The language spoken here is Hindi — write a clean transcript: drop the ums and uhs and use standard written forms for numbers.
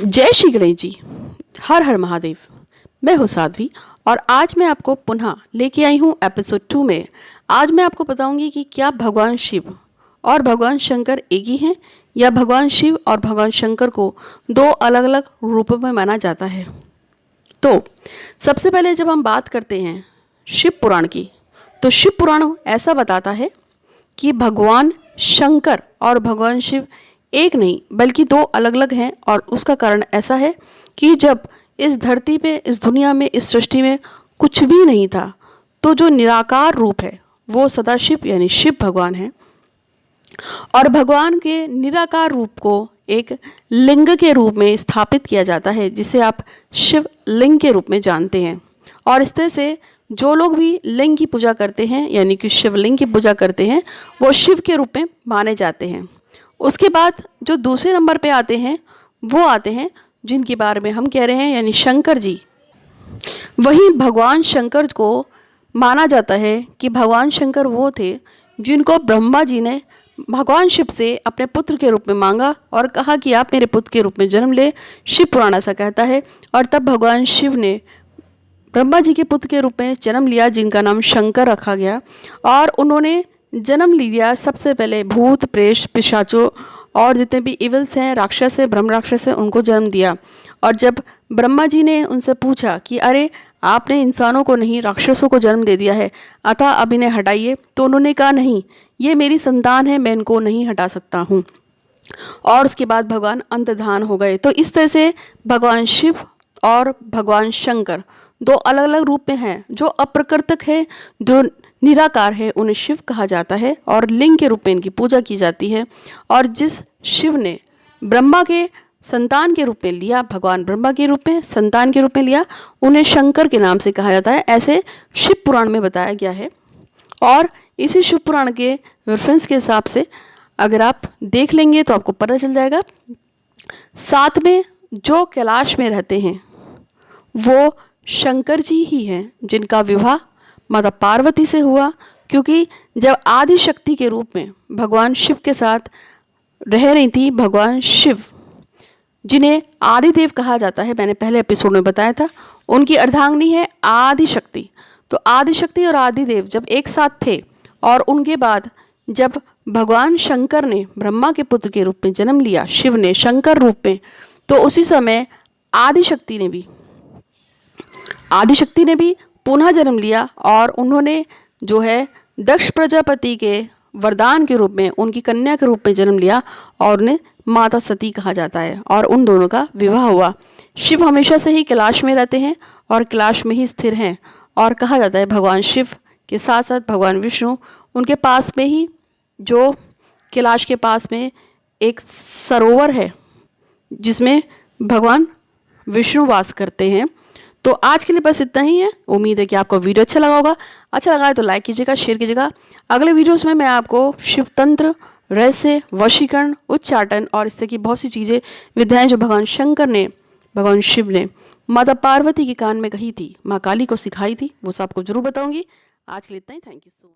जय श्री गणेश जी। हर हर महादेव। मैं हूँ साध्वी और आज मैं आपको पुनः लेके आई हूँ एपिसोड 2 में। आज मैं आपको बताऊंगी कि क्या भगवान शिव और भगवान शंकर एक ही हैं या भगवान शिव और भगवान शंकर को दो अलग अलग रूपों में माना जाता है। तो सबसे पहले जब हम बात करते हैं शिव पुराण की, तो शिव पुराण ऐसा बताता है कि भगवान शंकर और भगवान शिव एक नहीं बल्कि दो अलग अलग हैं। और उसका कारण ऐसा है कि जब इस धरती पे, इस दुनिया में, इस सृष्टि में कुछ भी नहीं था, तो जो निराकार रूप है वो सदाशिव यानी शिव भगवान है। और भगवान के निराकार रूप को एक लिंग के रूप में स्थापित किया जाता है, जिसे आप शिव लिंग के रूप में जानते हैं। और इस तरह से जो लोग भी लिंग की पूजा करते हैं यानी कि शिवलिंग की पूजा करते हैं, वो शिव के रूप में माने जाते हैं। उसके बाद जो दूसरे नंबर पे आते हैं वो आते हैं जिनके बारे में हम कह रहे हैं यानी शंकर जी। वही भगवान शंकर को माना जाता है कि भगवान शंकर वो थे जिनको ब्रह्मा जी ने भगवान शिव से अपने पुत्र के रूप में मांगा और कहा कि आप मेरे पुत्र के रूप में जन्म ले। शिव पुराण ऐसा कहता है। और तब भगवान शिव ने ब्रह्मा जी के पुत्र के रूप में जन्म लिया, जिनका नाम शंकर रखा गया। और उन्होंने जन्म लिया सबसे पहले भूत प्रेत पिशाचों और जितने भी इवल्स हैं, राक्षस है, ब्रह्म राक्षस है, उनको जन्म दिया। और जब ब्रह्मा जी ने उनसे पूछा कि अरे आपने इंसानों को नहीं राक्षसों को जन्म दे दिया है, अतः अब इन्हें हटाइए, तो उन्होंने कहा नहीं, ये मेरी संतान है, मैं इनको नहीं हटा सकता हूँ। और उसके बाद भगवान अंतर्धान हो गए। तो इस तरह से भगवान शिव और भगवान शंकर दो अलग अलग रूप में हैं। जो अप्रकृतक है, जो निराकार है, उन्हें शिव कहा जाता है और लिंग के रूप में इनकी पूजा की जाती है। और जिस शिव ने ब्रह्मा के संतान के रूप में लिया, भगवान ब्रह्मा के रूप में संतान के रूप में लिया, उन्हें शंकर के नाम से कहा जाता है। ऐसे शिव पुराण में बताया गया है। और इसी शिव पुराण के रेफरेंस के हिसाब से अगर आप देख लेंगे तो आपको पता चल जाएगा। साथ में जो कैलाश में रहते हैं वो शंकर जी ही हैं, जिनका विवाह माता पार्वती से हुआ। क्योंकि जब आदि शक्ति के रूप में भगवान शिव के साथ रह रही थी भगवान शिव, जिन्हें आदिदेव कहा जाता है, मैंने पहले एपिसोड में बताया था, उनकी अर्धांगिनी है आदि शक्ति। तो आदि शक्ति और आदिदेव जब एक साथ थे और उनके बाद जब भगवान शंकर ने ब्रह्मा के पुत्र के रूप में जन्म लिया, शिव ने शंकर रूप में, तो उसी समय आदि शक्ति ने भी पुनः जन्म लिया। और उन्होंने जो है दक्ष प्रजापति के वरदान के रूप में उनकी कन्या के रूप में जन्म लिया और उन्हें माता सती कहा जाता है। और उन दोनों का विवाह हुआ। शिव हमेशा से ही कैलाश में रहते हैं और कैलाश में ही स्थिर हैं। और कहा जाता है भगवान शिव के साथ साथ भगवान विष्णु, उनके पास में ही, जो कैलाश के पास में एक सरोवर है जिसमें भगवान विष्णु वास करते हैं। तो आज के लिए बस इतना ही है। उम्मीद है कि आपको वीडियो अच्छा लगा होगा। अच्छा लगा है तो लाइक कीजिएगा, शेयर कीजिएगा। अगले वीडियोस में मैं आपको शिव तंत्र, रहस्य, वशीकरण, उच्चाटन और इस तरह की बहुत सी चीज़ें, विद्याएं जो भगवान शंकर ने, भगवान शिव ने माता पार्वती के कान में कही थी, माँ काली को सिखाई थी, वो सब आपको जरूर बताऊंगी। आज के लिए इतना ही। Thank you so much.